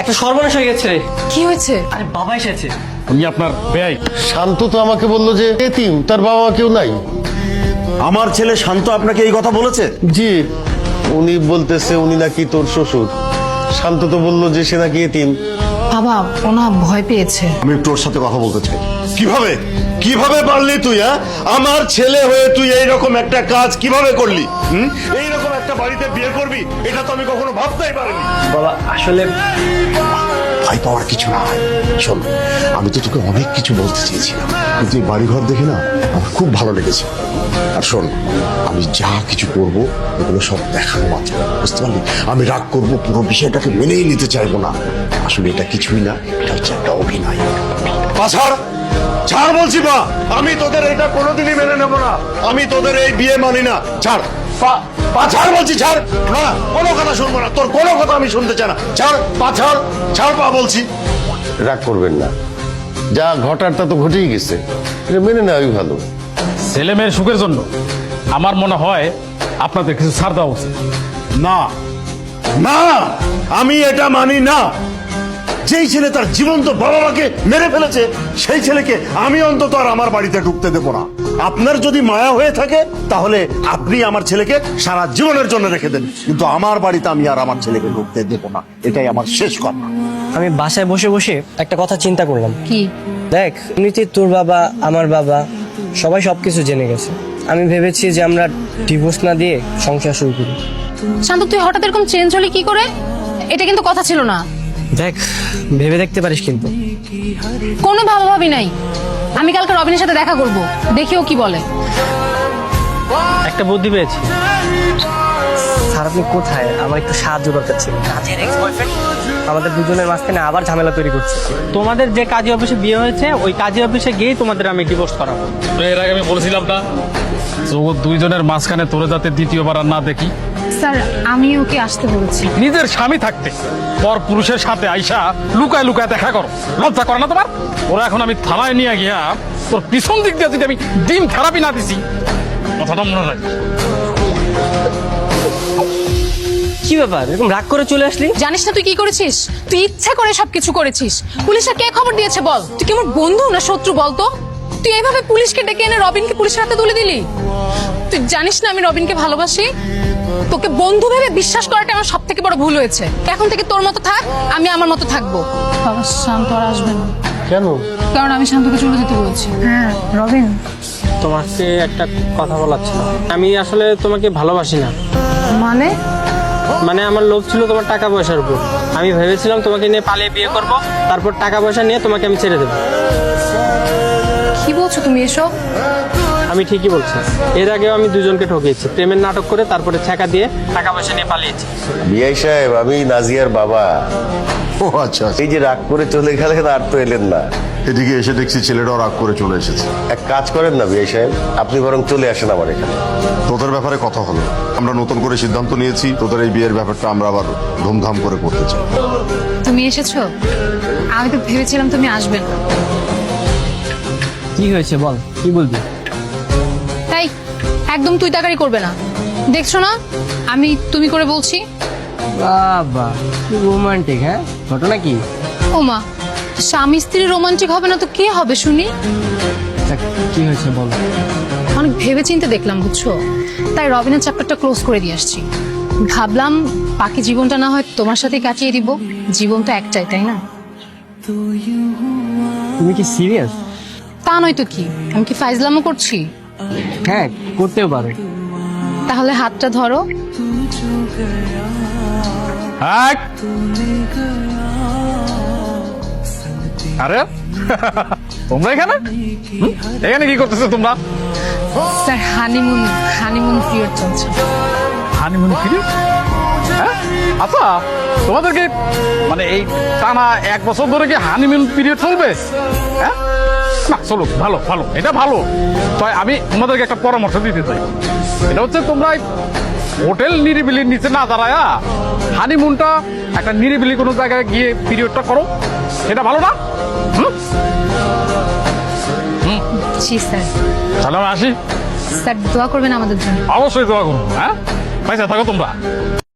একটা সর্বনাশ হয়ে গেছে রে। কি হয়েছে? আরে বাবা এসেছে। উনি আপনার বেয়াই। শান্ত তো আমাকে বললো যে এতিম, তার বাবা মা কেউ নাই। আমার ছেলে শান্ত আপনাকে এই কথা বলেছে? জি, উনি বলতেছে উনি নাকি তোর শ্বশুর। শান্ত তো বললো যে সে নাকি এতিম। বাবা ওনা ভয় পেয়েছে। আমি তোর সাথে কথা বলতে চাই। কিভাবে কিভাবে পারলি তুই? আমার ছেলে হয়ে তুই এইরকম একটা কাজ কিভাবে করলি? এইরকম একটা বাড়িতে বিয়ে করবি, এটা তো আমি কখনো ভাবতেই পারিনি। বাবা আসলে ভয় পাওয়ার কিছু না। শোন, আমি তো তোকে অনেক কিছু বলতে চেয়েছিলাম, কিন্তু এই বাড়িঘর দেখে না আমার খুব ভালো লেগেছে। আর শোন, আমি যা কিছু করব এগুলো সব দেখানো মাত্র, বুঝতে পারলি? আমি রাগ করব, পুরো বিষয়টাকে মেনেই নিতে চাইবো না। আসলে এটা কিছুই না, এটা হচ্ছে একটা অভিনয়। পাছাড় ছাড় বলছি মা, আমি তোদের এটা কোনোদিনই মেনে নেবো না। আমি তোদের এই বিয়ে মানি না। ছাড় ছাড় বলছি, ছাড়। না, কোনো কথা শুনবো না, তোর কোনো কথা আমি শুনতে চাই না। ছাড় ছাড় ছাড় পা বলছি। রাগ করবেন না, যা ঘটার তা তো ঘটেই গেছে, এটা মেনে নেওয়াই ভালো। ছেলে মেয়ের সুখের জন্য আমার মনে হয় আপনাদের কিছু ছাড় দেওয়া উচিত। না না, আমি এটা মানি না। যেই ছেলে তার জীবন্ত বাবা মাকে মেরে ফেলেছে, সেই ছেলেকে আমি অন্তত আর আমার বাড়িতে ঢুকতে দেবো না। আপনার যদি মায়া হয়ে থাকে তাহলে আপনি আমার ছেলেকে সারা জীবনের জন্য রেখে দেন, কিন্তু আমার বাড়িতে আমি আর আমার ছেলেকে ঢুকতে দেবো না। এটাই আমার শেষ কথা। আমি বাসায় বসে বসে একটা কথা চিন্তা করলাম। কি? দেখ, এমনিতে তোর বাবা আমার বাবা সবাই সবকিছু জেনে গেছে। আমি ভেবেছি যে আমরা ডিভোর্স না দিয়ে সংসার শুরু করি। শান্ত তুই হঠাৎ এরকম চেঞ্জ হলি কি করে? এটা কিন্তু কথা ছিল না। দেখ, ভেবে দেখতে পারিস কিন্তু। কোনো ভাবাভাবি নাই। আমি কালকে রবিনের সাথে দেখা করব, দেখিও কি বলে। একটা বুদ্ধি পেয়েছি। স্যার আপনি কোথায়? আমার একটু সাহায্য দরকার ছিল। কাজের এক্স বয়ফ্রেন্ড আমাদের দুজনের মাঝখানে আবার ঝামেলা তৈরি করছে। তোমাদের যে কাজী অফিসে বিয়ে হয়েছে, ওই কাজী অফিসে গিয়ে তোমাদের আমি ডিভোর্স করাবো। তো এর আগে আমি বলেছিলাম না যে ও দুইজনের মাঝখানে তোরে যাতে দ্বিতীয়বার আর না দেখি। স্যার আমি ওকে আসতে বলেছি। নিজের স্বামী থাকতে পর পুরুষের সাথে আইসা লুকায় লুকায় দেখা করো, লজ্জা করে না তোমার? ওরা এখন আমি থানায় নিয়ে গিয়া তোর পিছন দিক দিয়ে যদি আমি ডিম থেরাপি না দিছি, কথাটা মনে রাখ। কি ব্যাপার, এরকম রাগ করে চলে আসলি? জানিস না তুই কি করেছিস? তুই ইচ্ছা করে সবকিছু করেছিস। পুলিশে কে খবর দিয়েছে বল? তুই কি আমার বন্ধু না শত্রু বলতো? তুই এইভাবে পুলিশকে ডেকে এনে রবিনকে পুলিশের হাতে তুলে দিলি। তুই জানিস না আমি রবিনকে ভালোবাসি। তোকে বন্ধু ভেবে বিশ্বাস করাটা আমার সব থেকে বড় ভুল হয়েছে। এখন থেকে তোর মতো থাক, আমি আমার মতো থাকবো। বাবা শান্ত আর আসবে না। কেন? কারণ আমি শান্তকে চলে যেতে বলেছি। হ্যাঁ রবিন, তোমাকে একটা কথা বলার ছিল। আমি আসলে তোমাকে ভালোবাসি না। মানে আমার লোভ ছিল তোমার টাকা পয়সার উপর। আমি ভেবেছিলাম তোমাকে নিয়ে পালিয়ে বিয়ে করব, তারপর টাকা পয়সা নিয়ে তোমাকে আমি ছেড়ে দেবো। কি বলছো তুমি এসব? আমি ঠিকই বলছি। এর আগেও আমি দুজনকে ঠকিয়েছি, প্রেমের নাটক করে তারপরে ছেঁকা দিয়ে টাকা পয়সা নিয়ে পালিয়েছি। বিআই সাহেব, আমি নাজিয়ার বাবা। ও আচ্ছা, এই যে রাগ করে চলে গেলেন, আর তো এলেন না। এদিকে এসে দেখছি ছেলেটাও রাগ করে চলে এসেছে। এক কাজ করেন না বিআই সাহেব, আপনি বরং চলে আসেন আমার এখানে। তোদের ব্যাপারে কথা হলো, আমরা নতুন করে সিদ্ধান্ত নিয়েছি তোদের এই বিয়ের ব্যাপারটা আমরা আবার ধুমধাম করে করতে চাই। তুমি এসেছো? আমি তো ভেবেছিলাম তুমি আসবে না। কি হয়েছে বল, কি বলবি? তাই একদম তুই তাকারি করবে না। দেখছো না আমি তুমি করে বলছি। বাবা কি রোমান্টিক! হ্যাঁ, ঘটনা কি? ওমা, স্বামী স্ত্রী রোমান্টিক হবে না তো কে হবে শুনি? কি হয়েছে বল। অনেক ভেবেচিন্তে দেখলাম বুঝছো, তাই রবিনের চ্যাপ্টারটা ক্লোজ করে দিয়ে আসছি। ভাবলাম বাকি জীবনটা না হয় তোমার সাথে কাটিয়ে দিব। জীবন তো একটাই, তাই না? তুমি কি সিরিয়াস? তা নয় তো কি, আমি কি ফাইজলামও করছি? হ্যাঁ, করতেও পারো। তাহলে হাতটা ধরো। আরে তোমরা এখানে এখানে কি করতেছো তোমরা? স্যার হানিমুন পিরিয়ড চলছে। Honeymoon period? হ্যাঁ, আচ্ছা তোমাদেরকে মানে এই টানা 1 বছর ধরে কি হানিমুন পিরিয়ড চলবে? হ্যাঁ না, চলো, ভালো ভালো, এটা ভালো। তাই আমি তোমাদেরকে একটা পরামর্শ দিতে চাই। এটা হচ্ছে তোমরা হোটেল নিরিবিলির নিচে না দাঁড়ায়া হানিমুনটা একটা নিরিবিলি কোনো জায়গায় গিয়ে পিরিয়ডটা করো, এটা ভালো না? জি স্যার। তাহলে আমি আসি। স্যার দোয়া করবেন আমাদের জন্য। অবশ্যই দোয়া করবো। হ্যাঁ, পয়সা থাকো তোমরা।